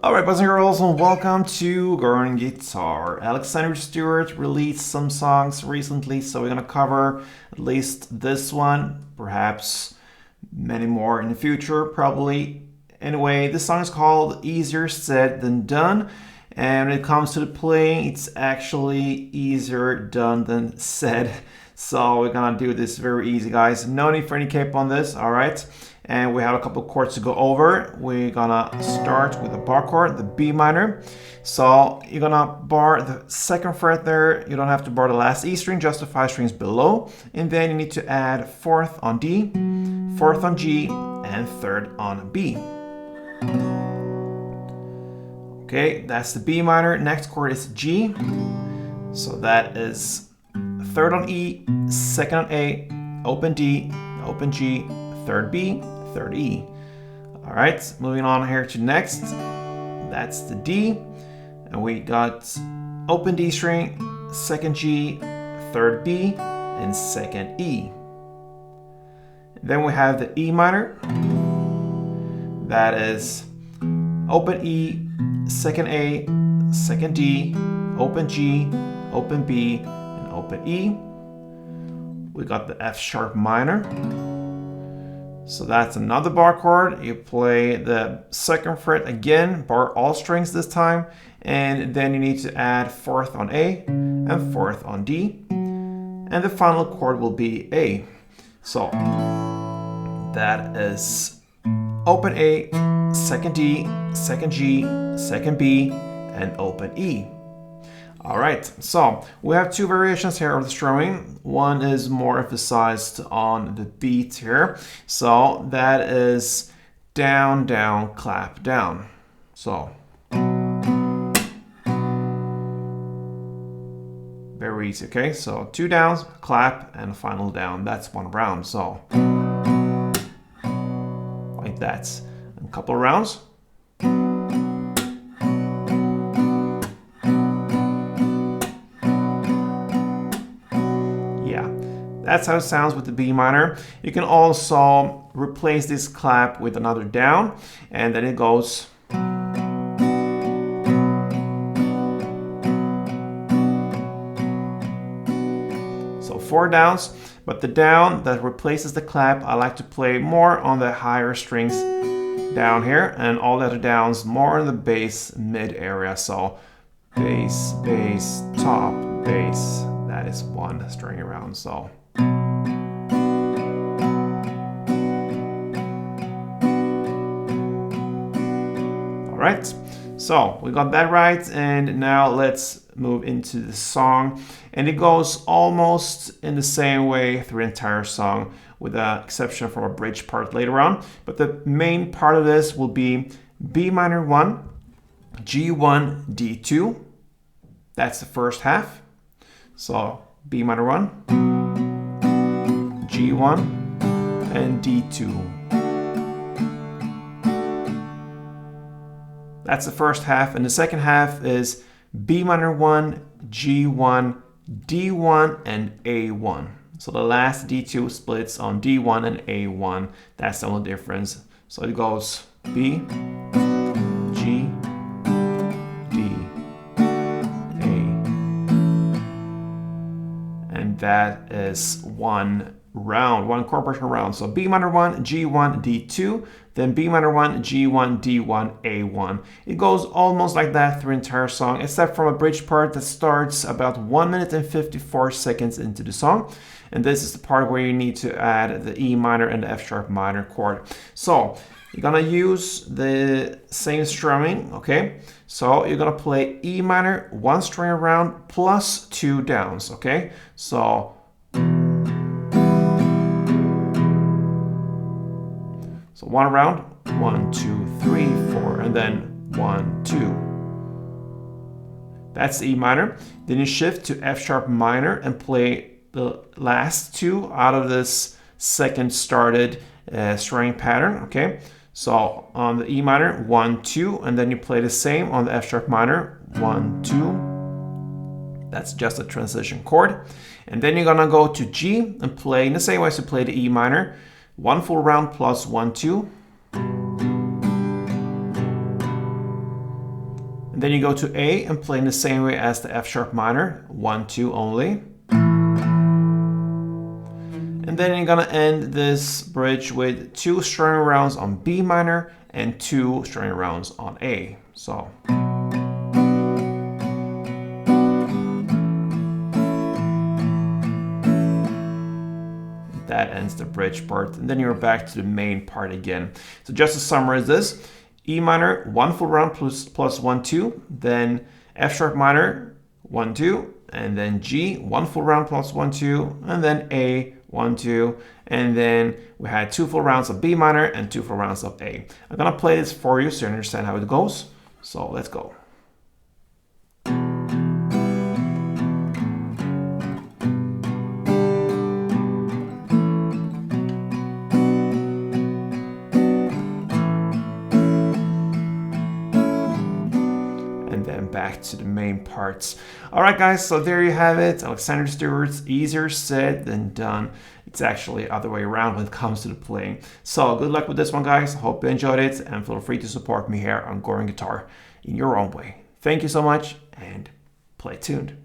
Alright, boys and girls, and welcome to Garden Guitar. Alexander Stewart released some songs recently, so we're gonna cover at least this one, perhaps many more in the future, probably. Anyway, this song is called Easier Said Than Done, and when it comes to the playing, it's actually easier done than said. So we're gonna do this very easy, guys. No need for any cape on this, alright? And we have a couple of chords to go over. We're gonna start with the bar chord, the B minor. So you're gonna bar the second fret there. You don't have to bar the last E string, just the 5 strings below. And then you need to add 4th on D, 4th on G, and 3rd on B. Okay, that's the B minor. Next chord is G. So that is 3rd on E, 2nd on A, open D, open G, 3rd B, 3rd E. All right, moving on here to next. That's the D. And we got open D string, 2nd G, 3rd B, and 2nd E. Then we have the E minor. That is open E, 2nd A, 2nd D, open G, open B, and open E. We got the F sharp minor. So that's another bar chord. You play the 2nd fret again, bar all strings this time, and then you need to add 4th on A and 4th on D, and the final chord will be A. So that is open A, 2nd D, 2nd G, 2nd B, and open E. All right, so we have two variations here of the strumming. One is more emphasized on the beat here. So that is down, down, clap, down. So very easy, okay? So 2 downs, clap, and a final down. That's 1 round, so like that. A couple of rounds. That's how it sounds with the B minor. You can also replace this clap with another down, and then it goes. So 4 downs, but the down that replaces the clap, I like to play more on the higher strings down here, and all the other downs more in the bass mid area. So bass, bass, top, bass. That is 1 string around, so. Alright, so we got that right, and now let's move into the song. And it goes almost in the same way through the entire song, with the exception from a bridge part later on. But the main part of this will be B minor 1, G1, D2. That's the first half. So B minor 1, G1, and D2. That's the first half, and the second half is B minor 1, G1, D1, and A1. So the last D2 splits on D1 and A1. That's the only difference. So it goes B, G, D, A. And that is 1 round, 1 chord progression round. So B minor 1, G1, D2, then B minor 1, G1, D1, A1. It goes almost like that through the entire song, except from a bridge part that starts about 1 minute and 54 seconds into the song. And this is the part where you need to add the E minor and the F sharp minor chord. So you're gonna use the same strumming, okay? So you're gonna play E minor, 1 string around plus 2 downs, okay? So So 1 round, 1, 2, 3, 4, and then 1, 2. That's E minor. Then you shift to F sharp minor and play the last 2 out of this second started strumming pattern, okay? So on the E minor, 1, 2, and then you play the same on the F sharp minor, 1, 2. That's just a transition chord. And then you're gonna go to G and play in the same way as you play the E minor. 1 full round plus 1, 2. And then you go to A and play in the same way as the F sharp minor, 1, 2 only. And then you're gonna end this bridge with 2 strumming rounds on B minor and 2 strumming rounds on A. So. That ends the bridge part, and then you're back to the main part again. So just to summarize this, E minor, 1 full round plus 1, 2, then F sharp minor, 1, 2, and then G, 1 full round plus 1, 2, and then A, 1, 2, and then we had 2 full rounds of B minor and 2 full rounds of A. I'm gonna play this for you so you understand how it goes. So let's go. Back to the main parts. All right, guys, so there you have it. Alexander Stewart's Easier Said Than Done. It's actually the other way around when it comes to the playing. So good luck with this one, guys. Hope you enjoyed it, and feel free to support me here on Goring Guitar in your own way. Thank you so much, and play tuned.